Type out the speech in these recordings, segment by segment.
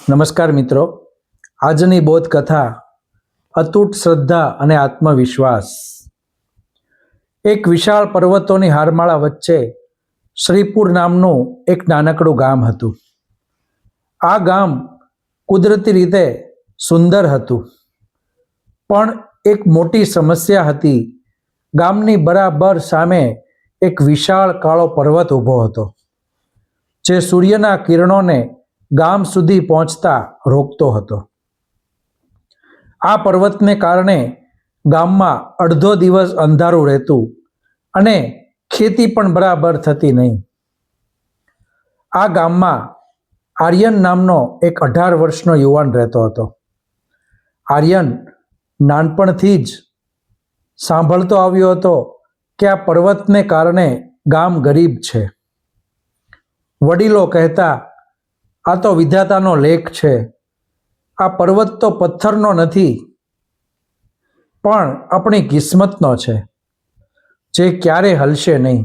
નમસ્કાર મિત્રો, આજની બોધ કથા અતૂટ શ્રદ્ધા અને આત્મવિશ્વાસ. એક વિશાળ પર્વતોની હારમાળા વચ્ચે શ્રીપુર નામનું એક નાનકડું ગામ હતું. આ ગામ કુદરતી રીતે સુંદર હતું, પણ એક મોટી સમસ્યા હતી. ગામની બરાબર સામે એક વિશાળ કાળો પર્વત ઊભો હતો, જે સૂર્યના કિરણોને ગામ સુધી પહોંચતા રોકતો હતો. આ પર્વતને કારણે ગામમાં અડધો દિવસ અંધારું રહેતું અને ખેતી પણ બરાબર થતી નહીં. આ ગામમાં આર્યન નામનો એક 18 વર્ષનો યુવાન રહેતો હતો. આર્યન નાનપણથી જ સાંભળતો આવ્યો હતો કે આ પર્વતને કારણે ગામ ગરીબ છે. વડીલો કહેતા, આ તો વિધાતાનો લેખ છે. આ પર્વત તો પથ્થરનો નથી, પણ આપણી કિસ્મતનો છે, જે ક્યારે હલશે નહીં.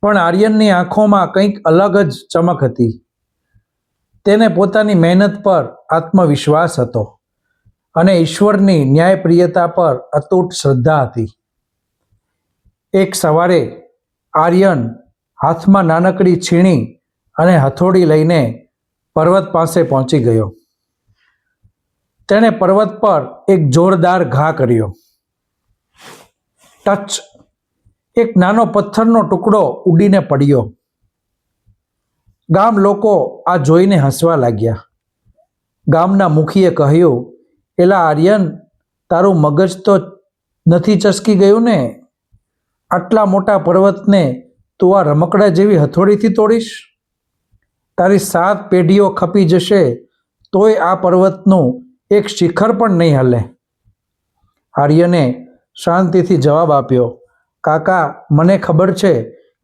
પણ આર્યનની આંખોમાં કંઈક અલગ જ ચમક હતી. તેને પોતાની મહેનત પર આત્મવિશ્વાસ હતો અને ઈશ્વરની ન્યાયપ્રિયતા પર અતૂટ શ્રદ્ધા હતી. એક સવારે આર્યન હાથમાં નાનકડી છીણી અને હથોડી લઈને પર્વત પાસે પહોંચી ગયો. તેણે પર્વત પર એક જોરદાર ઘા કર્યો. ટચ! એક નાનો પથ્થરનો ટુકડો ઉડીને પડ્યો. ગામ લોકો આ જોઈને હસવા લાગ્યા. ગામના મુખીએ કહ્યું, એલા આર્યન, તારું મગજ તો નથી ચસકી ગયું ને? આટલા મોટા પર્વતને તું આ રમકડા જેવી હથોડીથી તોડીશ? તારી 7 પેઢીઓ ખપી જશે તોય આ પર્વતનું એક શિખર પણ નહીં હલે. આર્યને શાંતિથી જવાબ આપ્યો, કાકા, મને ખબર છે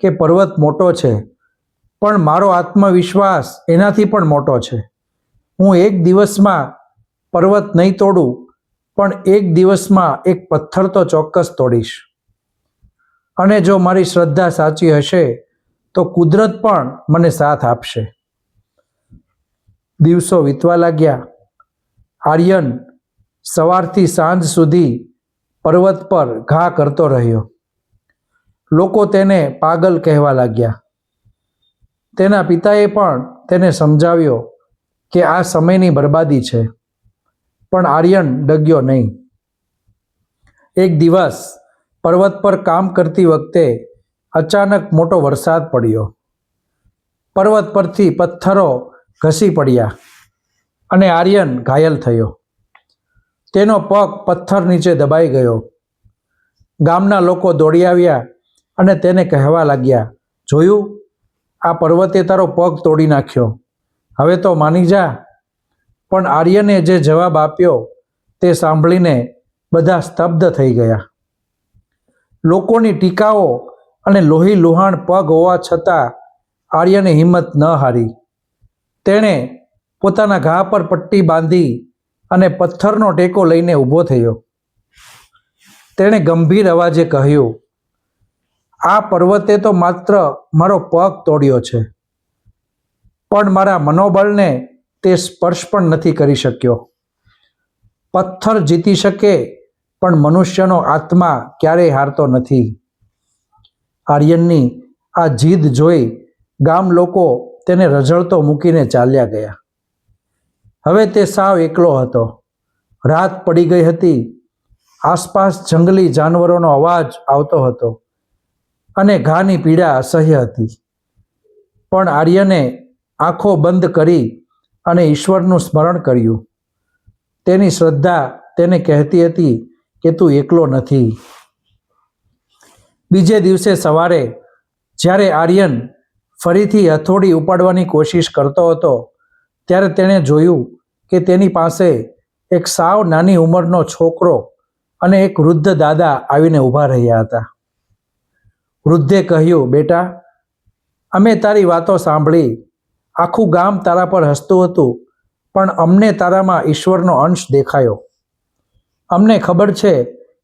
કે પર્વત મોટો છે, પણ મારો આત્મવિશ્વાસ એનાથી પણ મોટો છે. હું એક દિવસમાં પર્વત નહીં તોડું, પણ એક દિવસમાં એક પથ્થર તો ચોક્કસ તોડીશ. અને જો મારી શ્રદ્ધા સાચી હશે તો કુદરત પણ મને સાથ આપશે. દિવસો વીતવા લાગ્યા. આર્યન સવારથી સાંજ સુધી પર્વત પર ઘા કરતો રહ્યો. લોકો તેને પાગલ કહેવા લાગ્યા. તેના પિતાએ પણ તેને સમજાવ્યો કે આ સમયની બરબાદી છે, પણ આર્યન ડગ્યો નહીં. એક દિવસ પર્વત પર કામ કરતી વખતે અચાનક મોટો વરસાદ પડ્યો. પર્વત પરથી પથ્થરો ઘસી પડ્યા અને આર્યન ઘાયલ થયો. તેનો પગ પથ્થર નીચે દબાઈ ગયો. ગામના લોકો દોડી આવ્યા અને તેને કહેવા લાગ્યા, જોયું, આ પર્વતે તારો પગ તોડી નાખ્યો, હવે તો માની જા. પણ આર્યને જે જવાબ આપ્યો તે સાંભળીને બધા સ્તબ્ધ થઈ ગયા. લોકોની ટીકાઓ અને લોહી લુહાણ પગ હોવા છતાં આર્યને હિંમત ન હારી. તેણે પોતાના ઘા પર પટ્ટી બાંધી અને પથ્થરનો ટેકો લઈને ઊભો થયો. તેણે ગંભીર અવાજે કહ્યું, આ પર્વતે તો માત્ર મારો પગ તોડ્યો છે, પણ મારા મનોબળને તે સ્પર્શ પણ નથી કરી શક્યો. પથ્થર જીતી શકે, પણ મનુષ્યનો આત્મા ક્યારેય હારતો નથી. આર્યનની આ જીદ જોઈ ગામ લોકો તેને રઝળતો મૂકીને ચાલ્યા ગયા. હવે તે સાવ એકલો હતો. રાત પડી ગઈ હતી. આસપાસ જંગલી જાનવરોનો અવાજ આવતો હતો અને ઘાની પીડા અસહ્ય હતી. પણ આર્યને આંખો બંધ કરી અને ઈશ્વરનું સ્મરણ કર્યું. તેની શ્રદ્ધા તેને કહેતી હતી કે તું એકલો નથી. બીજે દિવસે સવારે જ્યારે આર્યન ફરીથી હથોડી ઉપાડવાની કોશિશ કરતો હતો, ત્યારે તેણે જોયું કે તેની પાસે એક સાવ નાની ઉંમરનો છોકરો અને એક વૃદ્ધ દાદા આવીને ઊભા રહ્યા હતા. વૃદ્ધે કહ્યું, બેટા, અમે તારી વાતો સાંભળી. આખું ગામ તારા પર હસતું હતું, પણ અમને તારામાં ઈશ્વરનો અંશ દેખાયો. અમને ખબર છે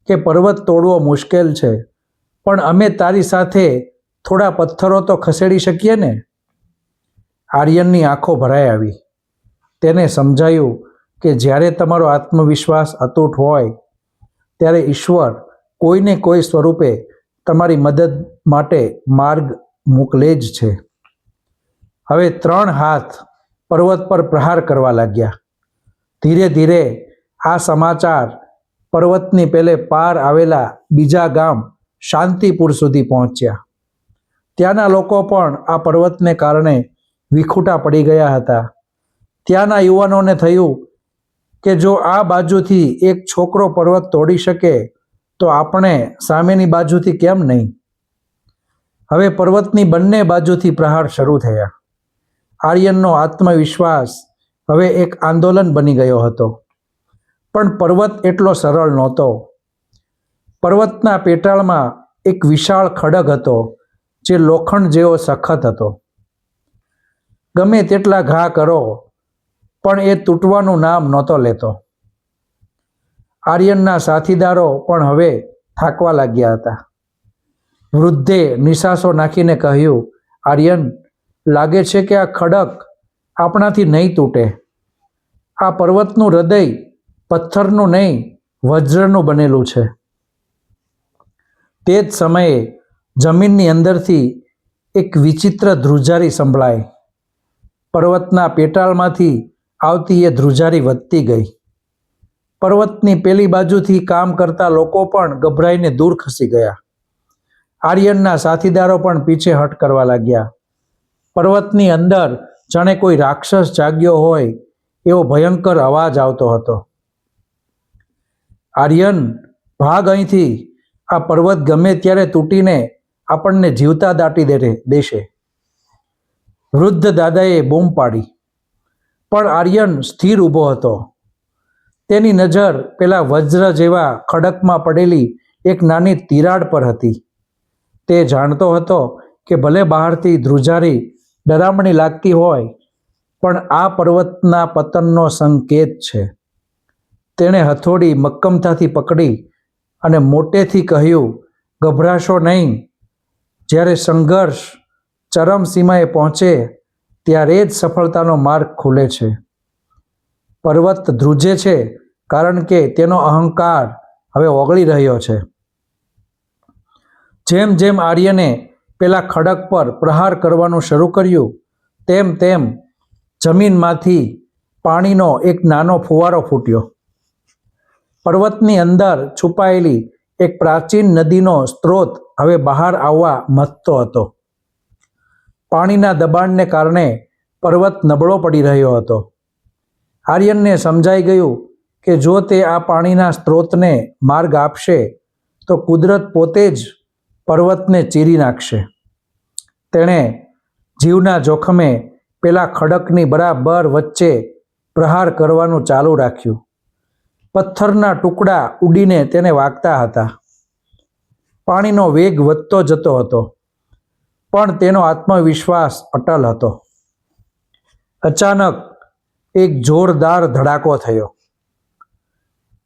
કે પર્વત તોડવો મુશ્કેલ છે, પણ અમે તારી સાથે થોડા પથ્થરો તો ખસેડી શકીએ ને? આર્યનની આંખો ભરાઈ આવી. તેને સમજાયું કે જ્યારે તમારો આત્મવિશ્વાસ અતૂટ હોય ત્યારે ઈશ્વર કોઈને કોઈ સ્વરૂપે તમારી મદદ માટે માર્ગ મોકલે જ છે. હવે 3 હાથ પર્વત પર પ્રહાર કરવા લાગ્યા. ધીરે ધીરે આ સમાચાર પર્વતની પેલે પાર આવેલા બીજા ગામ શાંતિપુર સુધી પહોંચ્યા. ત્યાંના લોકો પણ આ પર્વતને કારણે વિખૂટા પડી ગયા હતા. ત્યાંના યુવાનોને થયું કે જો આ બાજુથી એક છોકરો પર્વત તોડી શકે તો આપણે સામેની બાજુથી કેમ નહીં? હવે પર્વતની બંને બાજુથી પ્રહાર શરૂ થયા. આર્યનનો આત્મવિશ્વાસ હવે એક આંદોલન બની ગયો હતો. પણ પર્વત એટલો સરળ નહોતો. પર્વતના પેટાળમાં એક વિશાળ ખડગ હતો જે લોખંડ જેવો સખત હતો. ગમે તેટલા ઘા કરો પણ એ તૂટવાનું નામ નહોતો લેતો. આર્યનના સાથીદારો પણ હવે થાકવા લાગ્યા હતા. વૃદ્ધે નિસાસો નાખીને કહ્યું, આર્યન, લાગે છે કે આ ખડક આપણાથી નહીં તૂટે. આ પર્વતનું હૃદય પથ્થરનું નહીં, વજ્રનું બનેલું છે. તે જ સમયે જમીનની અંદરથી એક વિચિત્ર ધ્રુજારી સંભળાઈ. પર્વતના પેટાળમાંથી આવતી એ ધ્રુજારી વધતી ગઈ. પર્વતની પેલી બાજુથી કામ કરતા લોકો પણ ગભરાઈને દૂર ખસી ગયા. આર્યનના સાથીદારો પણ પીછેહટ કરવા લાગ્યા. પર્વતની અંદર જાણે કોઈ રાક્ષસ જાગ્યો હોય એવો ભયંકર અવાજ આવતો હતો. આર્યન, ભાગ અહીંથી. આ પર્વત ગમે ત્યારે તૂટીને આપણને જીવતા દાટી દેશે. વૃદ્ધ દાદાએ બૂમ પાડી. પણ આર્યન સ્થિર ઊભો હતો. તેની નજર પેલા વજ્ર જેવા ખડકમાં પડેલી એક નાની તિરાડ પર હતી. તે જાણતો હતો કે ભલે બહારથી ધ્રુજારી ડરામણી લાગતી હોય પણ આ પર્વતના પતનનો સંકેત છે. તેણે હથોડી મક્કમતાથી પકડી અને મોટેથી કહ્યું, ગભરાશો નહીં. જ્યારે સંઘર્ષ ચરમસીમાએ પહોંચે ત્યારે જ સફળતાનો માર્ગ ખુલે છે. પર્વત ધ્રુજે છે કારણ કે તેનો અહંકાર હવે ઓગળી રહ્યો છે. જેમ જેમ આર્યને પેલા ખડક પર પ્રહાર કરવાનું શરૂ કર્યું તેમ તેમ જમીનમાંથી પાણીનો એક નાનો ફુવારો ફૂટ્યો. પર્વતની અંદર છુપાયેલી એક પ્રાચીન નદીનો સ્ત્રોત હવે બહાર આવવા મથતો હતો. પાણીના દબાણને કારણે પર્વત નબળો પડી રહ્યો હતો. આર્યનને સમજાઈ ગયું કે જો તે આ પાણીના સ્ત્રોતને માર્ગ આપશે તો કુદરત પોતે જ પર્વતને ચીરી નાખશે. તેણે જીવના જોખમે પેલા ખડકની બરાબર વચ્ચે પ્રહાર કરવાનું ચાલુ રાખ્યું. પથ્થરના ટુકડા ઉડીને તેને વાગતા હતા. પાણીનો વેગ વધતો જતો હતો પણ તેનો આત્મવિશ્વાસ અટલ હતો. અચાનક એક જોરદાર ધડાકો થયો.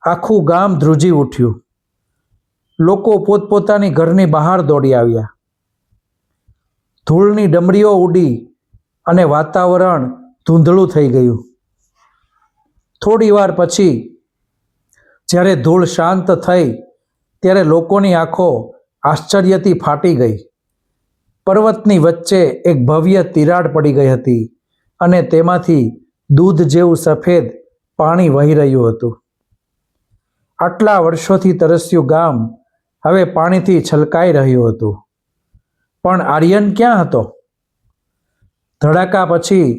આખું ગામ ધ્રુજી ઉઠ્યું. લોકો પોતપોતાની ઘરની બહાર દોડી આવ્યા. ધૂળની ડમરીઓ ઉડી અને વાતાવરણ ધૂંધળું થઈ ગયું. થોડી વાર પછી જ્યારે ધૂળ શાંત થઈ ત્યારે લોકોની આંખો આશ્ચર્યથી ફાટી ગઈ. પર્વતની વચ્ચે એક ભવ્ય તિરાડ પડી ગઈ હતી અને તેમાંથી દૂધ જેવું સફેદ પાણી વહી રહ્યું હતું. આટલા વર્ષોથી તરસ્યું ગામ હવે પાણીથી છલકાઈ રહ્યું હતું. પણ આર્યન ક્યાં હતો? ધડાકા પછી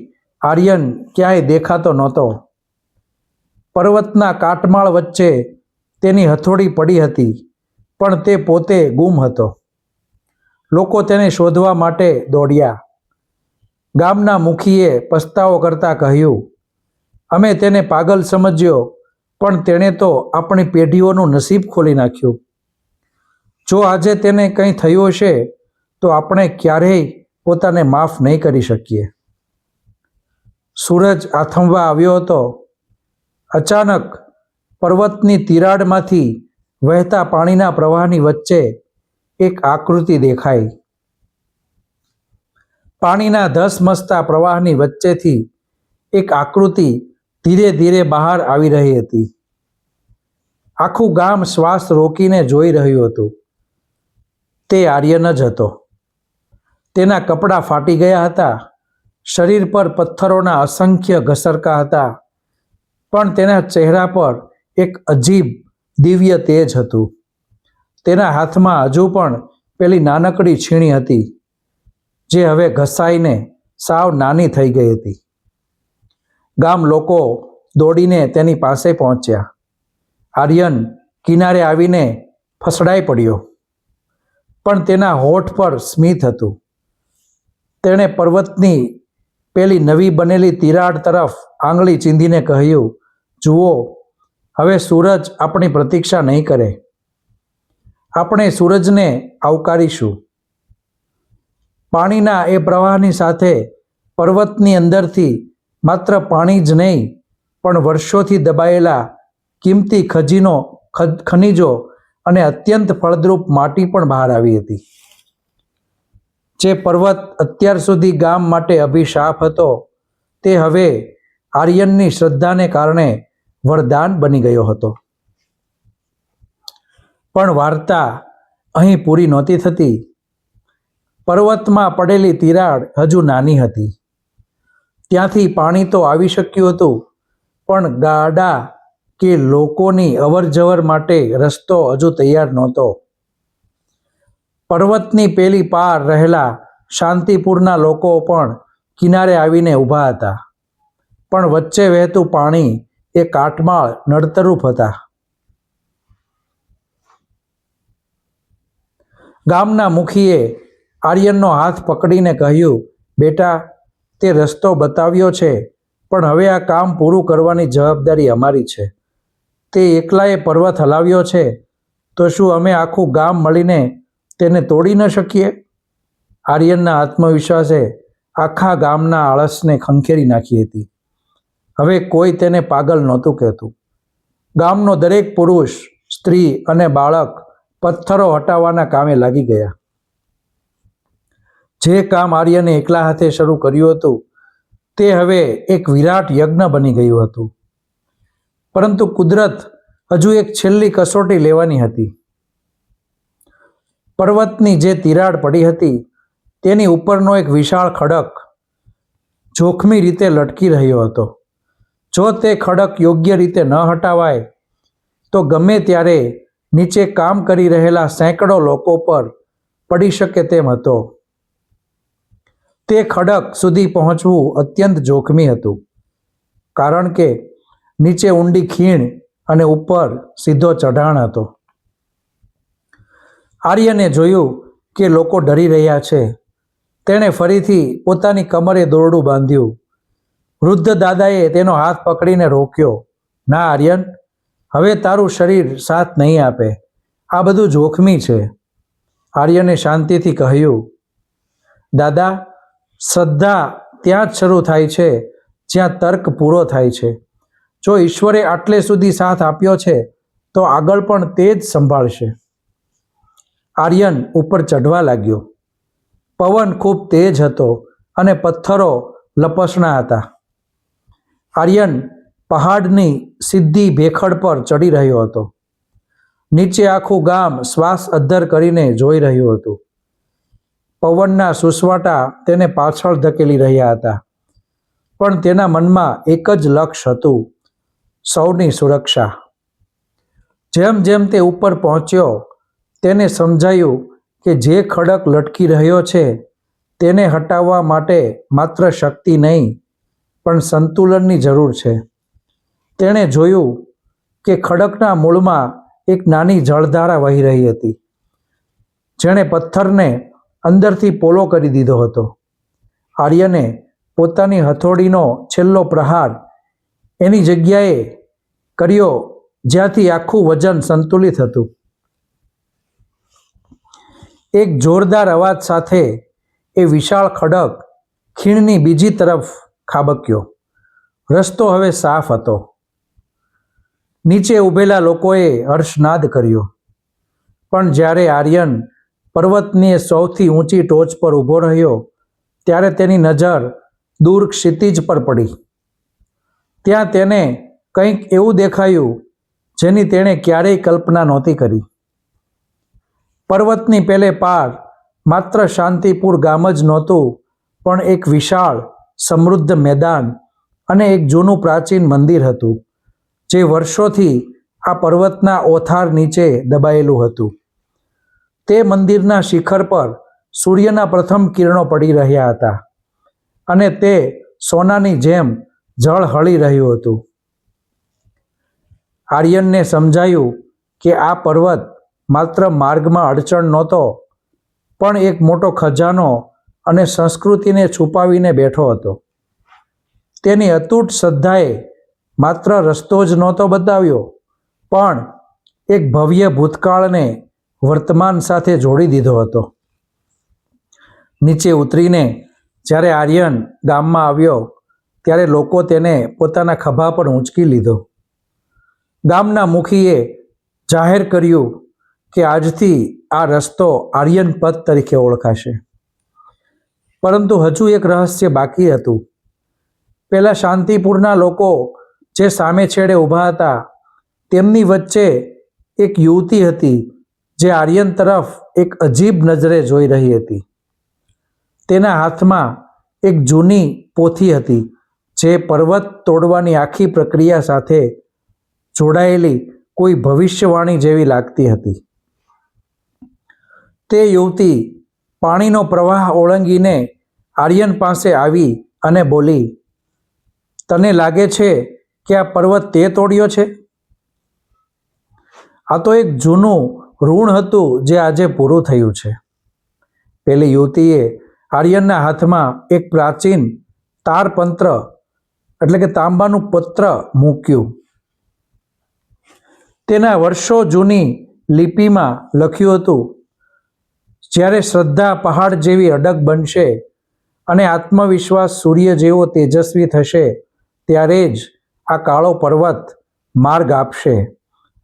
આર્યન ક્યાંય દેખાતો નહોતો. પર્વતના કાટમાળ વચ્ચે તેની હથોડી પડી હતી પણ તે પોતે ગુમ હતો. લોકો તેને શોધવા માટે દોડ્યા. ગામના મુખીએ પસ્તાવો કરતા કહ્યું, અમે તેને પાગલ સમજ્યો પણ તેણે તો આપણી પેઢીઓનું નસીબ ખોલી નાખ્યું. જો આજે તેને કંઈ થયું હશે તો આપણે ક્યારેય પોતાને માફ નહીં કરી શકીએ. સૂરજ આથમવા આવ્યો હતો. અચાનક પર્વતની તિરાડમાંથી વહેતા પાણીના પ્રવાહની વચ્ચે એક આકૃતિ દેખાઈ. પાણીના ધસમસતા પ્રવાહની વચ્ચેથી એક આકૃતિ ધીરે ધીરે બહાર આવી રહી હતી. આખું ગામ શ્વાસ રોકીને જોઈ રહ્યું હતું. તે આર્યન જ હતો. તેના કપડાં ફાટી ગયા હતા, શરીર પર પથ્થરોના અસંખ્ય ઘસરકા હતા, પણ તેના ચહેરા પર એક અજીબ દિવ્ય તેજ હતું. તેના હાથમાં હજુ પણ પેલી નાનકડી છીણી હતી, જે હવે ઘસાઈને સાવ નાની થઈ ગઈ હતી. ગામ લોકો દોડીને તેની પાસે પહોંચ્યા. આર્યન કિનારે આવીને ફસડાઈ પડ્યો, પણ તેના હોઠ પર સ્મિત હતું. તેણે પર્વતની પેલી નવી બનેલી તિરાડ તરફ આંગળી ચીંધીને કહ્યું, જુઓ, હવે સૂરજ આપણી પ્રતીક્ષા નહીં કરે. આપણે સૂરજને આવકારીશું. પાણીના એ પ્રવાહની સાથે પર્વતની અંદરથી માત્ર પાણી જ નહીં, પણ વર્ષોથી દબાયેલા કિંમતી ખનિજો અને અત્યંત ફળદ્રુપ માટી પણ બહાર આવી હતી. જે પર્વત અત્યાર સુધી ગામ માટે અભિશાપ હતો, તે હવે આર્યનની શ્રદ્ધાને કારણે વરદાન બની ગયો હતો. પણ વાર્તા અહીં પૂરી નહોતી થતી. પર્વતમાં પડેલી તિરાડ હજુ નાની હતી. ત્યાંથી પાણી તો આવી શક્યું હતું, પણ ગાડા કે લોકોની અવરજવર માટે રસ્તો હજુ તૈયાર નહોતો. પર્વતની પેલી પાર રહેલા શાંતિપુરના લોકો પણ કિનારે આવીને ઊભા હતા, પણ વચ્ચે વહેતું પાણી એ કાટમાળ નડતરૂપ હતા. ગામના મુખીએ આર્યનનો હાથ પકડીને કહ્યું, બેટા, તે રસ્તો બતાવ્યો છે, પણ હવે આ કામ પૂરું કરવાની જવાબદારી અમારી છે. તે એકલાએ પર્વત હલાવ્યો છે, તો શું અમે આખું ગામ મળીને તેને તોડી ન શકીએ? આર્યનના આત્મવિશ્વાસે આખા ગામના આળસને ખંખેરી નાખી હતી. હવે કોઈ તેને પાગલ નહોતું કહેતું. ગામનો દરેક પુરુષ, સ્ત્રી અને બાળક પથ્થરો હટાવવાના કામે લાગી ગયા. જે કામ આર્યને એકલા હાથે શરૂ કર્યું હતું, તે હવે એક વિરાટ યજ્ઞ બની ગયું હતું. પરંતુ કુદરત હજુ એક છેલ્લી કસોટી લેવાની હતી. પર્વતની જે તિરાડ પડી હતી, તેની ઉપરનો એક વિશાળ ખડક જોખમી રીતે લટકી રહ્યો હતો. જો તે ખડક યોગ્ય રીતે ન હટાવાય તો ગમે ત્યારે નીચે કામ કરી રહેલા સેંકડો લોકો પર પડી શકે તેમ હતો. તે ખડક સુધી પહોંચવું અત્યંત જોખમી હતું, કારણ કે નીચે ઊંડી ખીણ અને ઉપર સીધો ચઢાણ હતો. આર્યને જોયું કે લોકો ડરી રહ્યા છે. તેણે ફરીથી પોતાની કમરે દોરડું બાંધ્યું. વૃદ્ધ દાદાએ તેનો હાથ પકડીને રોક્યો. ના આર્યન, હવે તારું શરીર સાથ નહીં આપે. આ બધું જોખમી છે. આર્યને શાંતિથી કહ્યું, દાદા, શ્રદ્ધા ત્યાં જ શરૂ થાય છે જ્યાં તર્ક પૂરો થાય છે. જો ઈશ્વરે આટલે સુધી સાથ આપ્યો છે, તો આગળ પણ તે જ સંભાળશે. આર્યન ઉપર ચઢવા લાગ્યો. પવન ખૂબ તેજ હતો અને પથ્થરો લપસણા હતા. આર્યન પહાડની સીધી ભેખડ પર ચડી રહ્યો હતો. નીચે આખું ગામ શ્વાસ અદ્ધર કરીને જોઈ રહ્યું હતું. પવનના સુસવાટા તેને પાછળ ધકેલી રહ્યા હતા, પણ તેના મનમાં એક જ લક્ષ્ય હતું, સૌની સુરક્ષા. જેમ જેમ તે ઉપર પહોંચ્યો, તેને સમજાયું કે જે ખડક લટકી રહ્યો છે, તેને હટાવવા માટે માત્ર શક્તિ નહીં, પણ સંતુલનની જરૂર છે. તેણે જોયું કે ખડકના મૂળમાં એક નાની જળધારા વહી રહી હતી, જેણે પથ્થરને અંદરથી પોલો કરી દીધો હતો. આર્યને પોતાની હથોડીનો છેલ્લો પ્રહાર એની જગ્યાએ કર્યો જ્યાંથી આખું વજન સંતુલિત હતું. એક જોરદાર અવાજ સાથે એ વિશાળ ખડક ખીણની બીજી તરફ ખાબક્યો. રસ્તો હવે સાફ હતો. નીચે ઊભેલા લોકોએ હર્ષનાદ કર્યો. પણ જ્યારે આર્યન પર્વતની સૌથી ઊંચી ટોચ પર ઊભો રહ્યો, ત્યારે તેની નજર દૂર ક્ષિતિજ પર પડી. ત્યાં તેને કંઈક એવું દેખાયું જેની તેણે ક્યારેય કલ્પના નહોતી કરી. પર્વતની પેલે પાર માત્ર શાંતિપુર ગામ જ નહોતું, પણ એક વિશાળ સમૃદ્ધ મેદાન અને એક જૂનું પ્રાચીન મંદિર હતું, જે વર્ષોથી આ પર્વતના ઓથાર નીચે દબાયેલું હતું. તે મંદિરના શિખર પર સૂર્યના પ્રથમ કિરણો પડી રહ્યા હતા અને તે સોનાની જેમ ઝળહળી રહ્યું હતું. આર્યનને સમજાયું કે આ પર્વત માત્ર માર્ગમાં અડચણ નહોતો, પણ એક મોટો ખજાનો અને સંસ્કૃતિને છુપાવીને બેઠો હતો. તેની અતૂટ શ્રદ્ધાએ માત્ર રસ્તો જ નહોતો બતાવ્યો, પણ એક ભવ્ય ભૂતકાળને વર્તમાન સાથે જોડી દીધો હતો. નીચે ઉતરીને જ્યારે આર્યન ગામમાં આવ્યો ત્યારે લોકો તેને પોતાના ખભા પર ઊંચકી લીધો. ગામના મુખીએ જાહેર કર્યું કે આજથી આ રસ્તો આર્યન પથ તરીકે ઓળખાશે. પરંતુ હજુ એક રહસ્ય બાકી હતું. પેલા શાંતિપુરના લોકો જે સામે છેડે ઊભા હતા, તેમની વચ્ચે એક યુવતી હતી જે આર્યન તરફ એક અજીબ નજરે જોઈ રહી હતી. તેના હાથમાં એક જૂની પોથી હતી જે પર્વત તોડવાની આખી પ્રક્રિયા સાથે જોડાયેલી કોઈ ભવિષ્યવાણી જેવી લાગતી હતી. તે યુવતી પાણીનો પ્રવાહ ઓળંગીને આર્યન પાસે આવી અને બોલી, "તને લાગે છે કે આ પર્વત તે તોડ્યો છે? આ તો એક જૂનું ઋણ હતું જે આજે પૂરું થયું છે." પેલી યુવતીએ આર્યનના હાથમાં એક પ્રાચીન તારપંત્ર એટલે કે તાંબાનું પત્ર મૂક્યું. તેના વર્ષો જૂની લિપિમાં લખ્યું હતું, "જ્યારે શ્રદ્ધા પહાડ જેવી અડગ બનશે અને આત્મવિશ્વાસ સૂર્ય જેવો તેજસ્વી થશે, ત્યારે જ આ કાળો પર્વત માર્ગ આપશે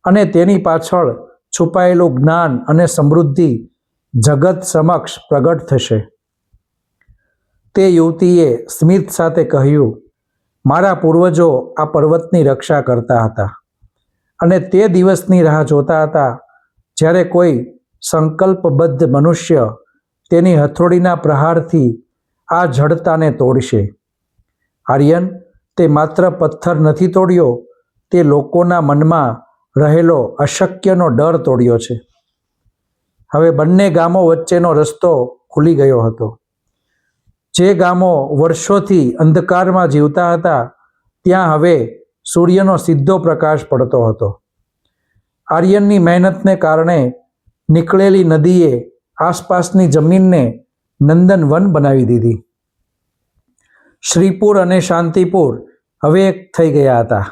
અને તેની પાછળ છુપાયેલું જ્ઞાન અને સમૃદ્ધિ જગત સમક્ષ પ્રગટ થશે." તે યુવતીએ સ્મિત સાથે કહ્યું, "મારા પૂર્વજો આ પર્વતની રક્ષા કરતા હતા અને તે દિવસની રાહ જોતા હતા જ્યારે કોઈ સંકલ્પબદ્ધ મનુષ્ય તેની હથોડીના પ્રહારથી આ જડતાને તોડશે. આર્યન, તે માત્ર પથ્થર નથી તોડ્યો, તે લોકોના મનમાં રહેલો અશક્યનો ડર તોડ્યો છે." હવે બંને ગામો વચ્ચેનો રસ્તો ખુલી ગયો હતો. જે ગામો વર્ષોથી અંધકારમાં જીવતા હતા, ત્યાં હવે સૂર્યનો સીધો પ્રકાશ પડતો હતો. આર્યનની મહેનતને કારણે નીકળેલી નદીએ આસપાસની જમીનને નંદનવન બનાવી દીધી. શ્રીપુર અને શાંતિપુર હવે એક થઈ ગયા હતા.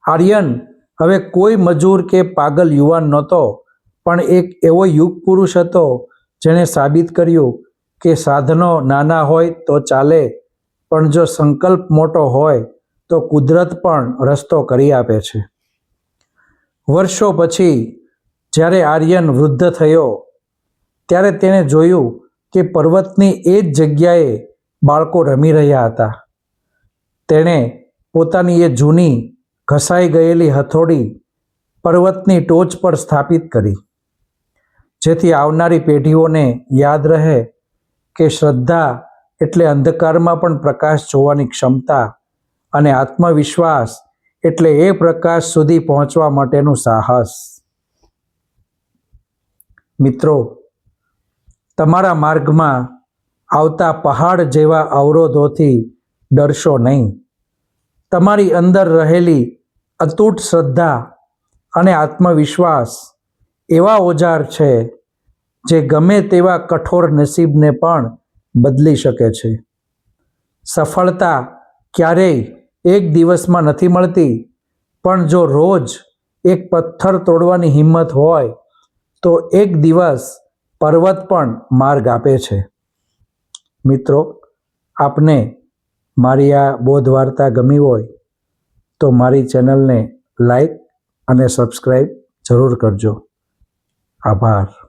આર્યન હવે કોઈ મજૂર કે પાગલ યુવાન નહોતો, પણ એક એવો યુગ પુરુષ હતો જેણે સાબિત કર્યું કે સાધનો નાના હોય તો ચાલે, પણ જો સંકલ્પ મોટો હોય તો કુદરત પણ રસ્તો કરી આપે છે. વર્ષો પછી જ્યારે આર્યન વૃદ્ધ થયો ત્યારે તેણે જોયું કે પર્વતની એ જ જગ્યાએ બાળકો રમી રહ્યા હતા. તેણે પોતાની એ જૂની ઘસાઈ ગયેલી હથોડી પર્વતની ટોચ પર સ્થાપિત કરી, જેથી આવનારી પેઢીઓને યાદ રહે કે શ્રદ્ધા એટલે અંધકારમાં પણ પ્રકાશ જોવાની ક્ષમતા અને આત્મવિશ્વાસ એટલે એ પ્રકાશ સુધી પહોંચવા માટેનું સાહસ. મિત્રો, તમારા માર્ગમાં આવતા પહાડ જેવા અવરોધોથી ડરશો નહીં. તમારી અંદર રહેલી અતૂટ શ્રદ્ધા અને આત્મવિશ્વાસ એવા ઓજાર છે જે ગમે તેવા કઠોર નસીબને પણ બદલી શકે છે. સફળતા ક્યારેય એક દિવસમાં નથી મળતી, પણ જો રોજ એક પથ્થર તોડવાની હિંમત હોય તો એક દિવસ પર્વત પણ માર્ગ આપે છે. મિત્રો, આપને મારી આ બોધ વાર્તા ગમી હોય તો મારી ચેનલને લાઈક અને સબસ્ક્રાઈબ જરૂર કરજો. આભાર.